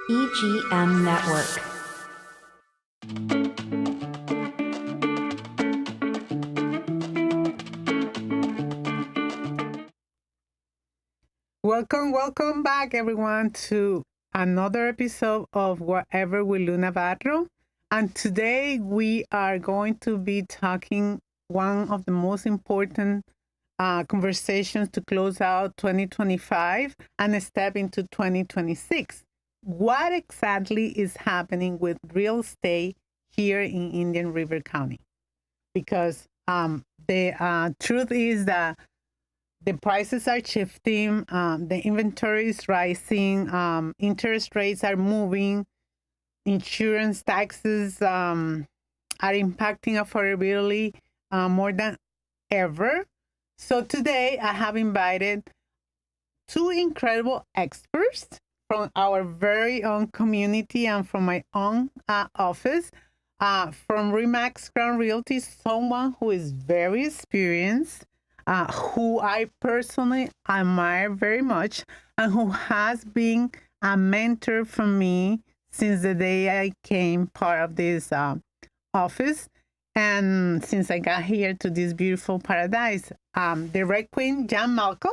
EGM Network. Welcome back, everyone, to another episode of Whatever with Lu Navarro. And today we are going to be talking one of the most important conversations to close out 2025 and step into 2026. What exactly is happening with real estate here in Indian River County? Because the truth is that the prices are shifting, the inventory is rising, interest rates are moving, insurance taxes are impacting affordability more than ever. So today I have invited two incredible experts from our very own community and from my own office. From Remax Crown Realty, someone who is very experienced, who I personally admire very much, and who has been a mentor for me since the day I came part of this office, and since I got here to this beautiful paradise. The Red Queen, Gina Melton.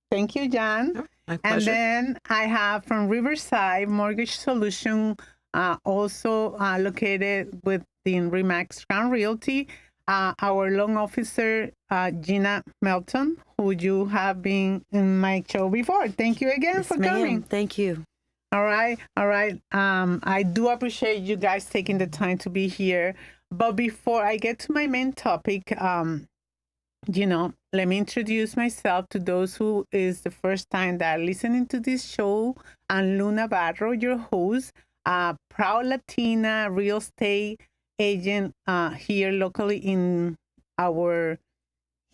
Thank you, Jan. My pleasure. And then I have from Riverside Mortgage Solutions, also located within Remax Crown Realty, our loan officer, Gina Melton, who you have been in my show before. Thank you again for coming. Thank you. All right. I do appreciate you guys taking the time to be here. But before I get to my main topic, let me introduce myself to those who is the first time that are listening to this show. I'm Lu Navarro, your host, a proud Latina real estate agent here locally in our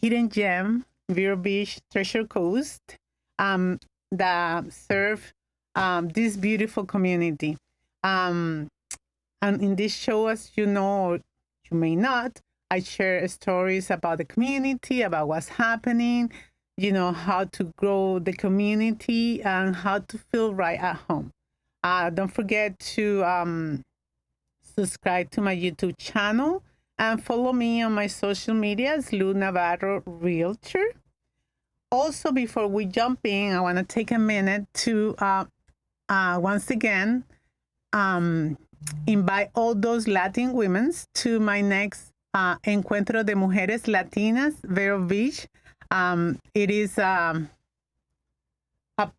hidden gem, Vero Beach, Treasure Coast, that serve this beautiful community. And in this show, as you know, or you may not, I share stories about the community, about what's happening, how to grow the community and how to feel right at home. Don't forget to subscribe to my YouTube channel and follow me on my social medias, Lu Navarro Realtor. Also, before we jump in, I want to take a minute to once again invite all those Latin women to my next Encuentro de Mujeres Latinas, Vero Beach. It is a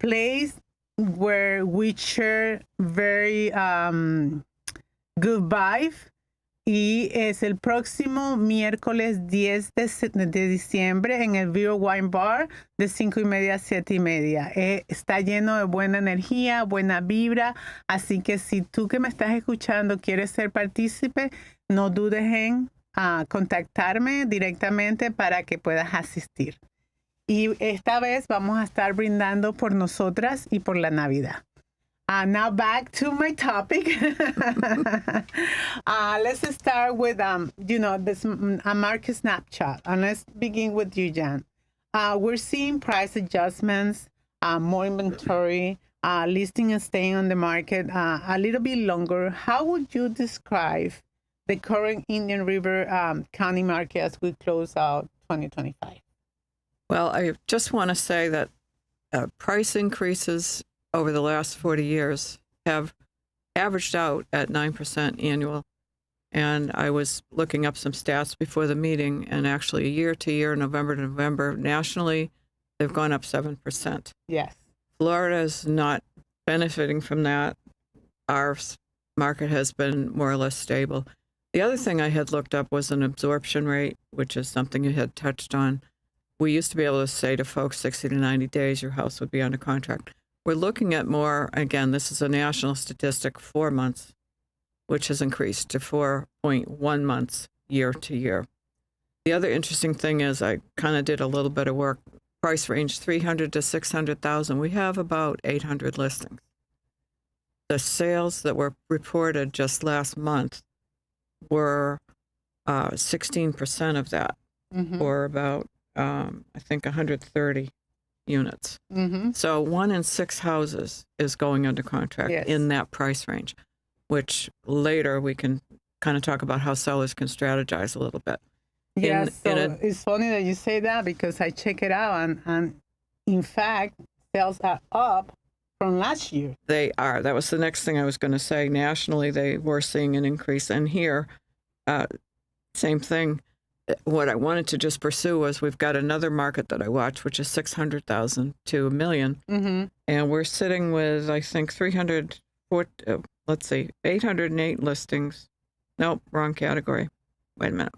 place where we share very good vibe. Y es el próximo miércoles 10 de diciembre en el Vero Wine Bar de 5:30 a 7:30. Está lleno de buena energía, buena vibra. Así que si tú que me estás escuchando quieres ser partícipe, no dudes en contactarme directamente para que puedas asistir. Y esta vez vamos a estar brindando por nosotras y por la Navidad. Now back to my topic. Let's start with this market snapshot, and let's begin with you, Jan. We're seeing price adjustments, more inventory, listing and staying on the market a little bit longer. How would you describe the current Indian River County market as we close out 2025? Well, I just want to say that price increases over the last 40 years have averaged out at 9% annual. And I was looking up some stats before the meeting, and actually year to year, November to November, nationally, they've gone up 7%. Yes. Florida is not benefiting from that. Our market has been more or less stable. The other thing I had looked up was an absorption rate, which is something you had touched on. We used to be able to say to folks 60 to 90 days, your house would be under contract. We're looking at more, again, this is a national statistic, 4 months, which has increased to 4.1 months year to year. The other interesting thing is I kind of did a little bit of work, price range 300 to 600,000. We have about 800 listings. The sales that were reported just last month were 16% of that, or about, I think, 130. units. Mm-hmm. So 1 in 6 houses is going under contract Yes. in that price range, which later we can kind of talk about how sellers can strategize a little bit. Yeah, in it's funny that you say that because I check it out, and in fact, sales are up from last year. They are. That was the next thing I was going to say. Nationally, they were seeing an increase. And here, same thing. What I wanted to just pursue was we've got another market that I watch, which is 600,000 to 1 million. Mm-hmm. And we're sitting with, I think, 808 listings. Nope, wrong category. Wait a minute.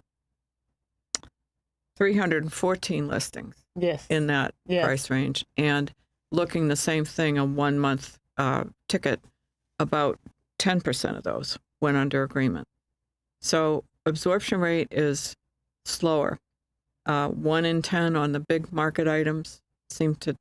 314 listings Yes. in that price range. And looking the same thing, a 1 month ticket, about 10% of those went under agreement. So absorption rate is slower. 1 in 10 on the big market items seem to,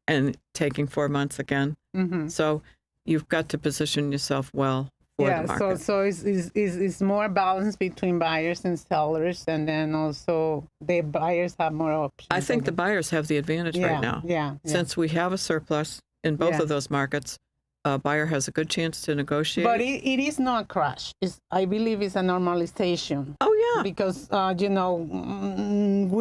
and taking 4 months again. Mm-hmm. So you've got to position yourself well for the market. So it's more balance between buyers and sellers, and then also the buyers have more options. I think the buyers have the advantage right now. Yeah. Since we have a surplus in both Yeah. of those markets, a buyer has a good chance to negotiate. But it is not a crash. I believe it's a normalization. Oh, yeah. Because, we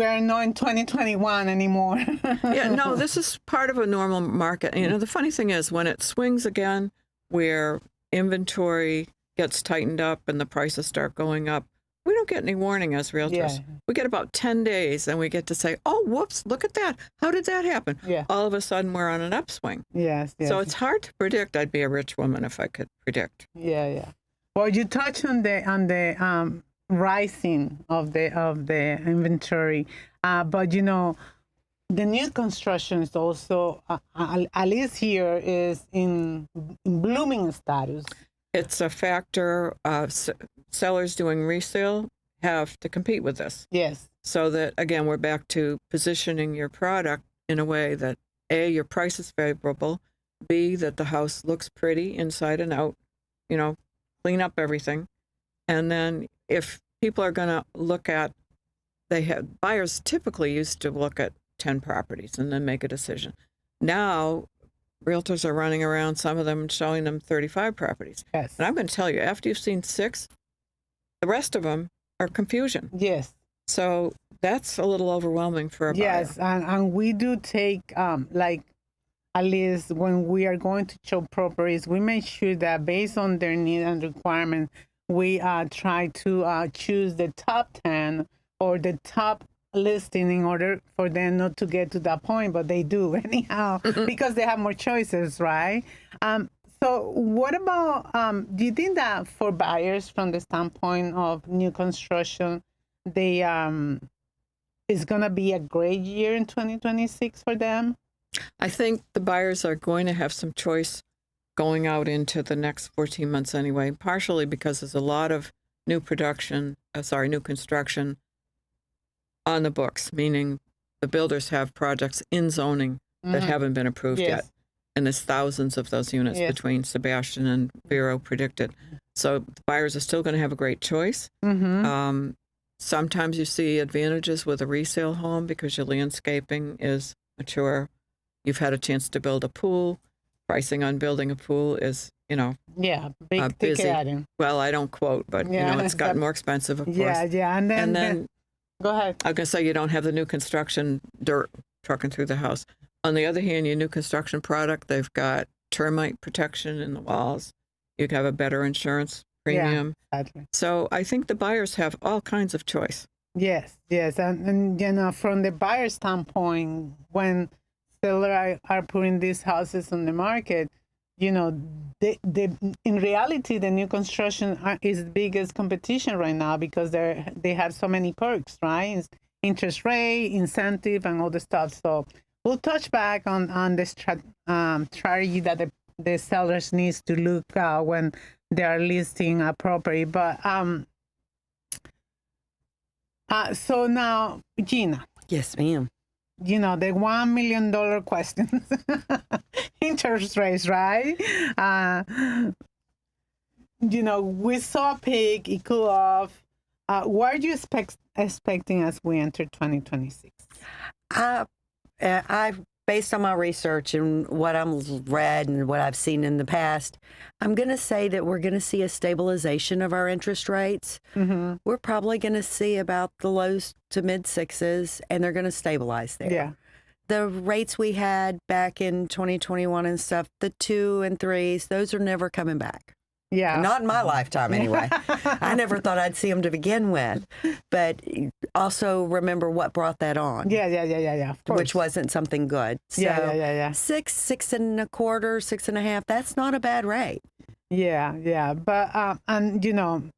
are not in 2021 anymore. Yeah, no, this is part of a normal market. You know, the funny thing is when it swings again, where inventory gets tightened up and the prices start going up, we don't get any warning as realtors. Yeah. We get about 10 days and we get to say, oh, whoops, look at that. How did that happen? Yeah. All of a sudden we're on an upswing. Yes. So it's hard to predict. I'd be a rich woman if I could predict. Yeah. Well, you touched on the rising of the inventory, but the new construction is also at least here is in blooming status. It's a factor. Sellers doing resale have to compete with this. Yes. So that, again, we're back to positioning your product in a way that, A, your price is favorable, B, that the house looks pretty inside and out, clean up everything. And then if people are going to look at, buyers typically used to look at 10 properties and then make a decision. Now, realtors are running around, some of them showing them 35 properties. Yes. And I'm going to tell you, after you've seen 6, the rest of them are confusion. Yes. So that's a little overwhelming for a buyer. Yes, and we do take, at least when we are going to show properties, we make sure that based on their need and requirement, we try to choose the top 10 or the top listing in order for them not to get to that point, but they do anyhow because they have more choices, right? So what about, do you think that for buyers from the standpoint of new construction, they it's going to be a great year in 2026 for them? I think the buyers are going to have some choice going out into the next 14 months anyway, partially because there's a lot of new construction on the books, meaning the builders have projects in zoning that haven't been approved yet. And there's thousands of those units between Sebastian and Vero predicted. So the buyers are still going to have a great choice. Sometimes you see advantages with a resale home because your landscaping is mature. You've had a chance to build a pool. Pricing on building a pool is, big busy. ticket item. Well, I don't quote, but it's gotten more expensive, of course. Yeah, and then go ahead. I was going to say you don't have the new construction dirt trucking through the house. On the other hand, your new construction product, they've got termite protection in the walls. You have a better insurance premium. Yeah, exactly. So I think the buyers have all kinds of choice. Yes. And from the buyer standpoint, when sellers are putting these houses on the market, in reality, the new construction is the biggest competition right now because they have so many perks, right? It's interest rate, incentive, and all the stuff. So we'll touch back on the strategy that the sellers needs to look when they are listing a property. But so now, Gina. Yes, ma'am. The $1 million question. Interest rates, right? We saw a peak, it cool off. What are you expecting as we enter 2026? I based on my research and what I've read and what I've seen in the past, I'm going to say that we're going to see a stabilization of our interest rates. Mm-hmm. We're probably going to see about the low to mid sixes, and they're going to stabilize there. Yeah. The rates we had back in 2021 and stuff, the 2 and 3s, those are never coming back. Yeah. Not in my lifetime, anyway. I never thought I'd see them to begin with. But also remember what brought that on. Yeah. Of course. Which wasn't something good. So Yeah. 6 and a quarter, 6.5, that's not a bad rate. Yeah. But and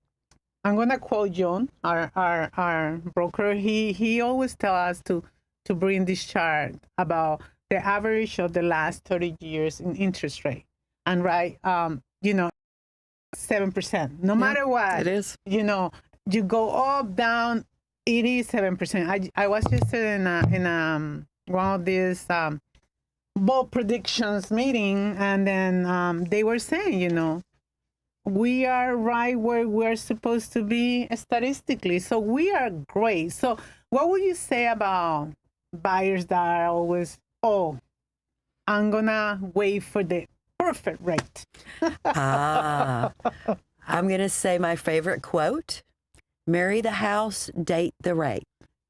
I'm gonna quote John, our broker. He always tell us to bring this chart about the average of the last 30 years in interest rate, and 7%. No matter what, It is. You go up, down. It is 7%. I was just in one of these bold predictions meeting, and then they were saying, we are right where we're supposed to be statistically. So we are great. So what would you say about buyers that are always, I'm gonna wait for the perfect rate? I'm going to say my favorite quote: marry the house, date the rate.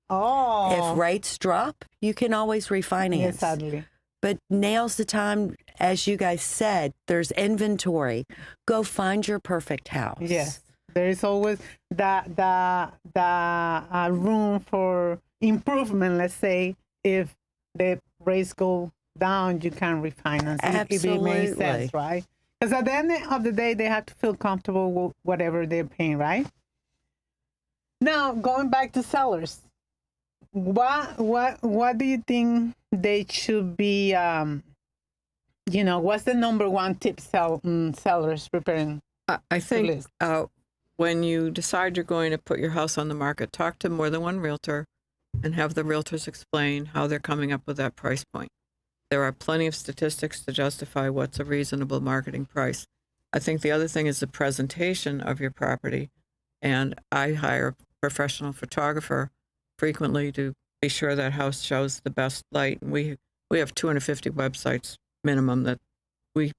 Oh. If rates drop, you can always refinance. Yes, sadly. But now's the time, as you guys said, there's inventory. Go find your perfect house. Yes. There is always the room for improvement, let's say. If the rates go down, you can refinance. If it makes sense, right? Because at the end of the day, they have to feel comfortable with whatever they're paying, right? Now, going back to sellers, what do you think they should be? What's the number one tip sellers preparing? I think when you decide you're going to put your house on the market, talk to more than one realtor and have the realtors explain how they're coming up with that price point. There are plenty of statistics to justify what's a reasonable marketing price. I think the other thing is the presentation of your property. And I hire a professional photographer frequently to be sure that house shows the best light. And we have 250 websites minimum that we,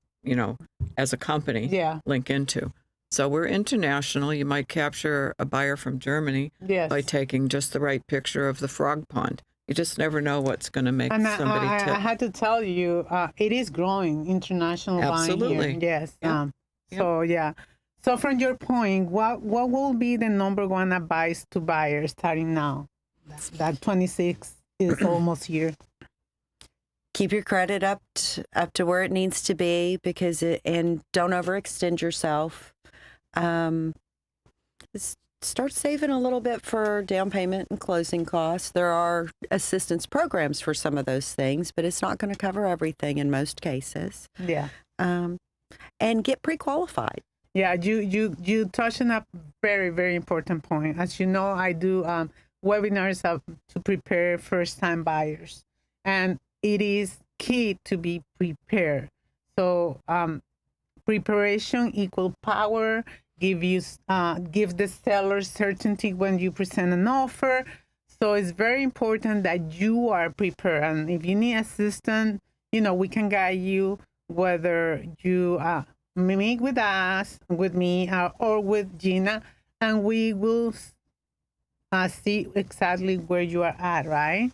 as a company, link into. So we're international. You might capture a buyer from Germany by taking just the right picture of the frog pond. You just never know what's going to make somebody tip. I had to tell you, it is growing, international Absolutely. buying here. Yes. Yeah. So from your point, what will be the number one advice to buyers starting now? That 26 is almost here. Keep your credit up to where it needs to be, and don't overextend yourself. Start saving a little bit for down payment and closing costs. There are assistance programs for some of those things, but it's not going to cover everything in most cases. Yeah. And get pre-qualified. Yeah, you touched on a very, very important point. As you know, I do webinars to prepare first-time buyers, and it is key to be prepared. So preparation equal power. Give the seller certainty when you present an offer. So it's very important that you are prepared. And if you need assistance, we can guide you, whether you meet with us, with me, or with Gina, and we will see exactly where you are at, right?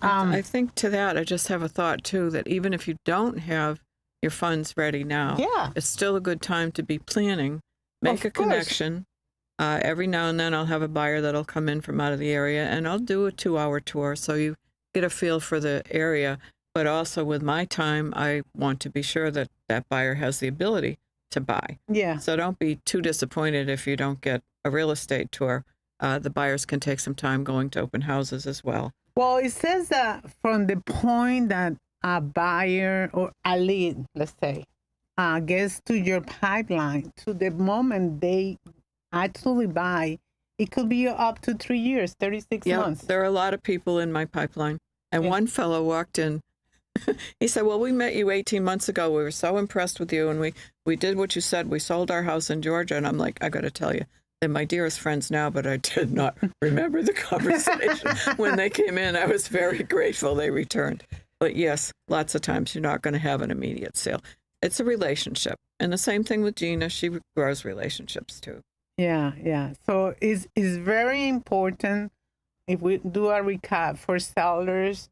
I think to that, I just have a thought too, that even if you don't have your funds ready now, it's still a good time to be planning. Make a connection. Every now and then I'll have a buyer that'll come in from out of the area, and I'll do a 2-hour tour so you get a feel for the area. But also with my time, I want to be sure that that buyer has the ability to buy. Yeah. So don't be too disappointed if you don't get a real estate tour. The buyers can take some time going to open houses as well. Well, it says that from the point that a buyer or a lead, let's say, gets to your pipeline to the moment they actually buy, it could be up to 3 years, 36 months. There are a lot of people in my pipeline. And one fellow walked in. He said, well, we met you 18 months ago. We were so impressed with you, and we did what you said. We sold our house in Georgia. And I'm like, I got to tell you, they're my dearest friends now, but I did not remember the conversation. When they came in, I was very grateful they returned. But yes, lots of times you're not going to have an immediate sale. It's a relationship. And the same thing with Gina. She grows relationships too. Yeah. So it's very important, if we do a recap, for sellers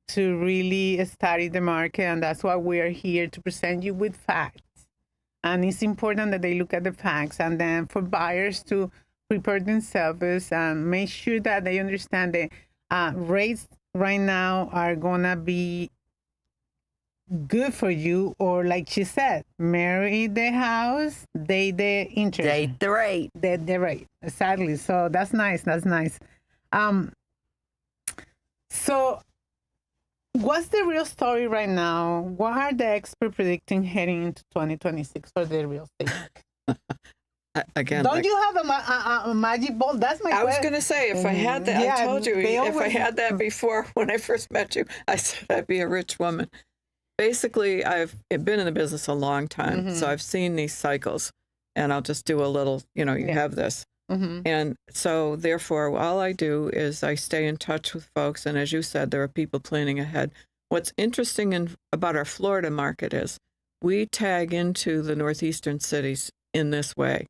to really study the market. And that's why we are here, to present you with facts. And it's important that they look at the facts. And then for buyers to prepare themselves and make sure that they understand the rates right now are going to be good for you, or like she said, marry the house, date the interest. Date the rate. Date the rate. Exactly. So that's nice. So what's the real story right now? What are the experts predicting heading into 2026 for the real estate market? Again, Don't you have a magic ball? That's my question. I was going to say, if I had that, Yeah, I told you, they if I always- had that before when I first met you, I said I'd be a rich woman. Basically, I've been in the business a long time, so I've seen these cycles, and I'll just do a little, you have this. And so therefore, all I do is I stay in touch with folks. And as you said, there are people planning ahead. What's interesting about our Florida market is we tag into the northeastern cities in this way.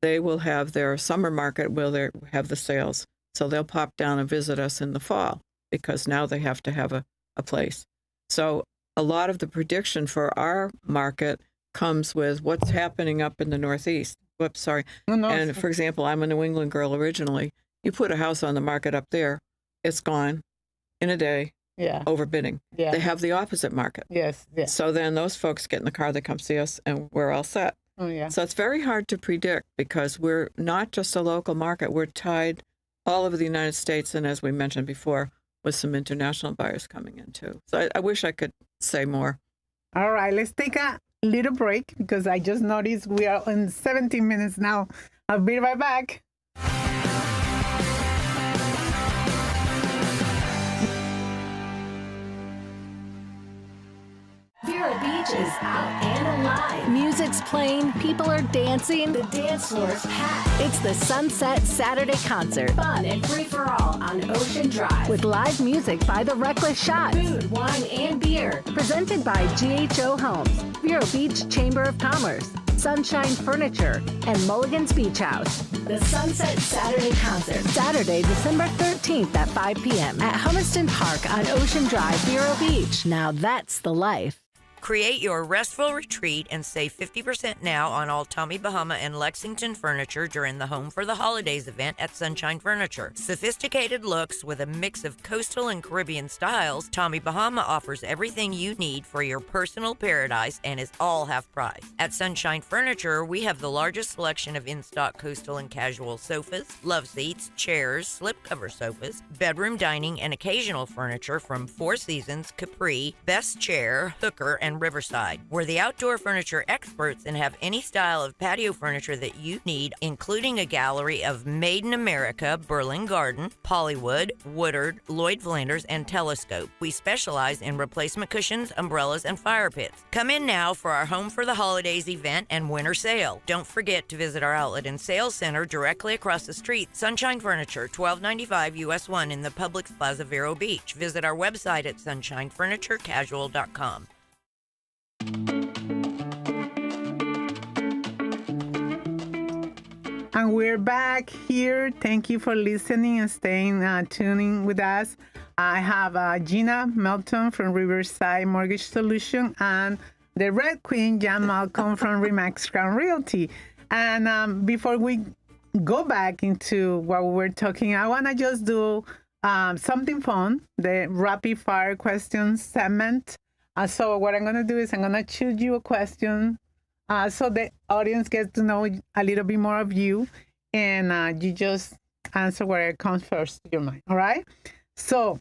They will have their summer market where they have the sales. So they'll pop down and visit us in the fall, because now they have to have a place. So a lot of the prediction for our market comes with what's happening up in the Northeast. Whoops, sorry. No. And for example, I'm a New England girl originally. You put a house on the market up there, it's gone in a day, Yeah. overbidding. Yeah. They have the opposite market. Yes. Yeah. So then those folks get in the car, they come see us, and we're all set. Oh, yeah. So it's very hard to predict, because we're not just a local market. We're tied all over the United States, and as we mentioned before, with some international buyers coming in too. So I wish I could say more. All right, let's take a little break, because I just noticed we are on 17 minutes now. I'll be right back. Vero Beach is out and alive. Music's playing, people are dancing, the dance floor's packed. It's the Sunset Saturday Concert. Fun and free for all on Ocean Drive. With live music by The Reckless Shots. Food, wine, and beer. Presented by GHO Homes, Vero Beach Chamber of Commerce, Sunshine Furniture, and Mulligan's Beach House. The Sunset Saturday Concert. Saturday, December 13th at 5 p.m. at Hummerston Park on Ocean Drive, Vero Beach. Now that's the life. Create your restful retreat and save 50% now on all Tommy Bahama and Lexington furniture during the Home for the Holidays event at Sunshine Furniture. Sophisticated looks with a mix of coastal and Caribbean styles, Tommy Bahama offers everything you need for your personal paradise and is all half price. At Sunshine Furniture, we have the largest selection of in-stock coastal and casual sofas, love seats, chairs, slipcover sofas, bedroom dining, and occasional furniture from Four Seasons, Capri, Best Chair, Hooker, and Riverside. We're the outdoor furniture experts and have any style of patio furniture that you need, including a gallery of Made in America, Berlin Garden, Pollywood, Woodard, Lloyd Flanders, and Telescope. We specialize in replacement cushions, umbrellas, and fire pits. Come in now for our Home for the Holidays event and winter sale. Don't forget to visit our outlet and sales center directly across the street, Sunshine Furniture, 1295 US 1 in the Publix Plaza, Vero Beach. Visit our website at sunshinefurniturecasual.com. And we're back here. Thank you for listening and staying tuning with us. I have Gina Melton from Riverside Mortgage Solutions and the Red Queen, Gina Melton from Remax Crown Realty. And before we go back into what we were talking, I want to just do something fun, the rapid fire questions segment. So what I'm going to do is I'm going to choose you a question so the audience gets to know a little bit more of you, and you just answer whatever comes first to your mind. All right? So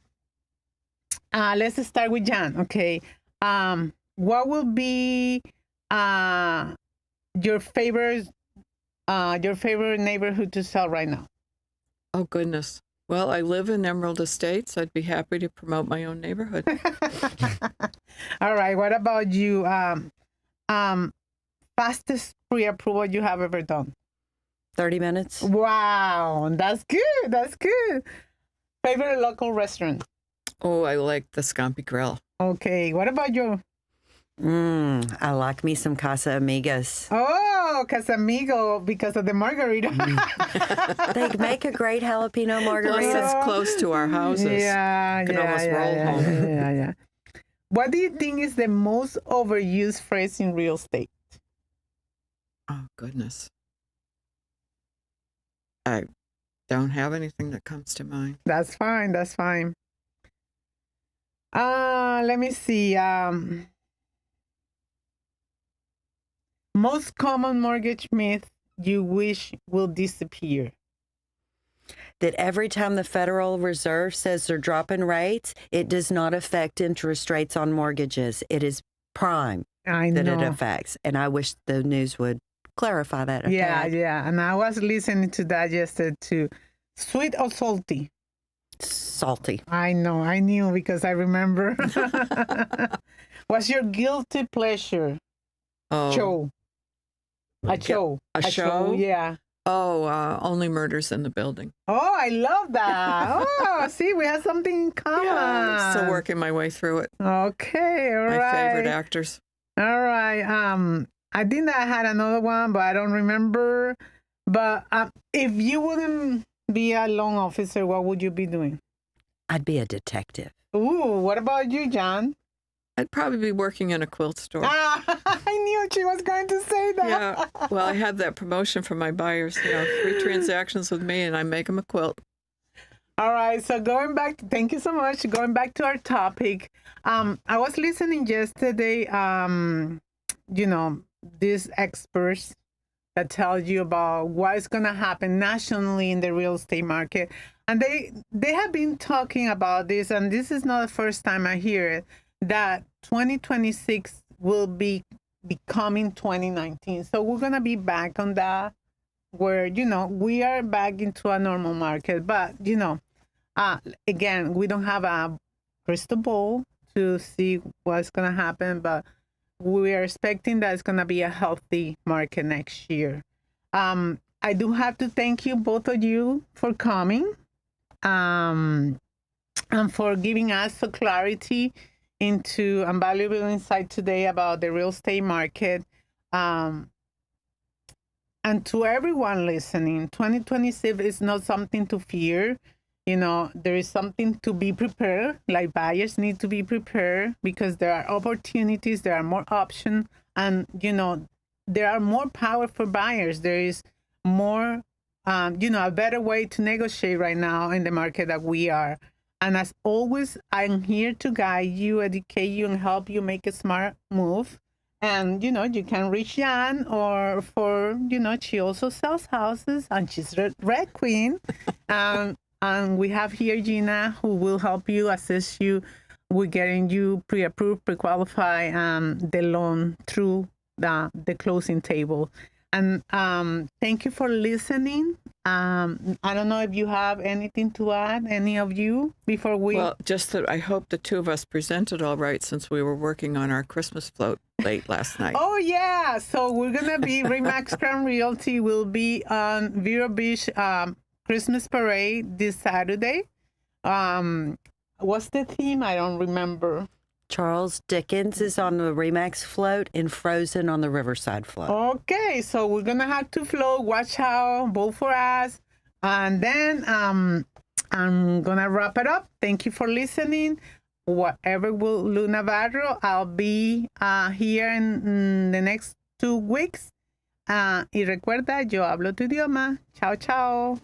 let's start with Jan. Okay. What will be your favorite neighborhood to sell right now? Oh, goodness. Well, I live in Emerald Estates. I'd be happy to promote my own neighborhood. All right. What about you? Fastest pre-approval you have ever done? 30 minutes. Wow. That's good. That's good. Favorite local restaurant? Oh, I like the Scampi Grill. Okay, what about you? I like me some Casa Amigas. Oh, Casamigo, because of the margarita. They make a great jalapeno margarita. Plus, it's close to our houses. Yeah, You can yeah, almost yeah, roll yeah, home. yeah. What do you think is the most overused phrase in real estate? Oh, goodness. I don't have anything that comes to mind. That's fine. That's fine. Let me see. Most common mortgage myth you wish will disappear. That every time the Federal Reserve says they're dropping rates, it does not affect interest rates on mortgages. It is prime I that it know. affects. And I wish the news would clarify that. Yeah, yeah. And I was listening to that yesterday too. Sweet or salty? Salty. I know. I knew because I remember. What's your guilty pleasure? Oh, Show. A show. a show? Yeah. Oh, Only Murders in the Building. Oh, I love that. Oh, see, we have something in common. Yeah, I'm still working my way through it. Okay, all My right. favorite actors. All right. I think that I had another one, but I don't remember. But if you wouldn't be a loan officer, what would you be doing? I'd be a detective. Ooh, what about you, John? I'd probably be working in a quilt store. I knew she was going to say that. Yeah. Well, I had that promotion for my buyers. 3 transactions with me, and I make them a quilt. All right. So thank you so much. Going back to our topic, I was listening yesterday. These experts that tell you about what is going to happen nationally in the real estate market, and they have been talking about this, and this is not the first time I hear it, that 2026 will be becoming 2019. So we're going to be back on that where, we are back into a normal market. But, again, we don't have a crystal ball to see what's going to happen, but we are expecting that it's going to be a healthy market next year. I do have to thank you, both of you, for coming and for giving us the clarity into and valuable insight today about the real estate market. And to everyone listening, 2026 is not something to fear. There is something to be prepared. Like buyers need to be prepared because there are opportunities, there are more options, and, there are more power for buyers. There is more, a better way to negotiate right now in the market that we are. And as always, I'm here to guide you, educate you, and help you make a smart move. And, you can reach Jan she also sells houses and she's a red queen. And we have here Gina, who will help you, assist you with getting you pre-approved, pre-qualify the loan through the closing table. And thank you for listening. I don't know if you have anything to add, any of you, before we... Well, just that I hope the two of us presented all right since we were working on our Christmas float late last night. Oh, yeah. So we're going to be, Remax Crown Realty will be on Vero Beach Christmas Parade this Saturday. What's the theme? I don't remember. Charles Dickens is on the Remax float and Frozen on the Riverside float. Okay, so we're going to have to float. Watch out, vote for us. And then I'm going to wrap it up. Thank you for listening. Whatever will Lu Navarro, I'll be here in the next 2 weeks. Y recuerda, yo hablo tu idioma. Chao, chao.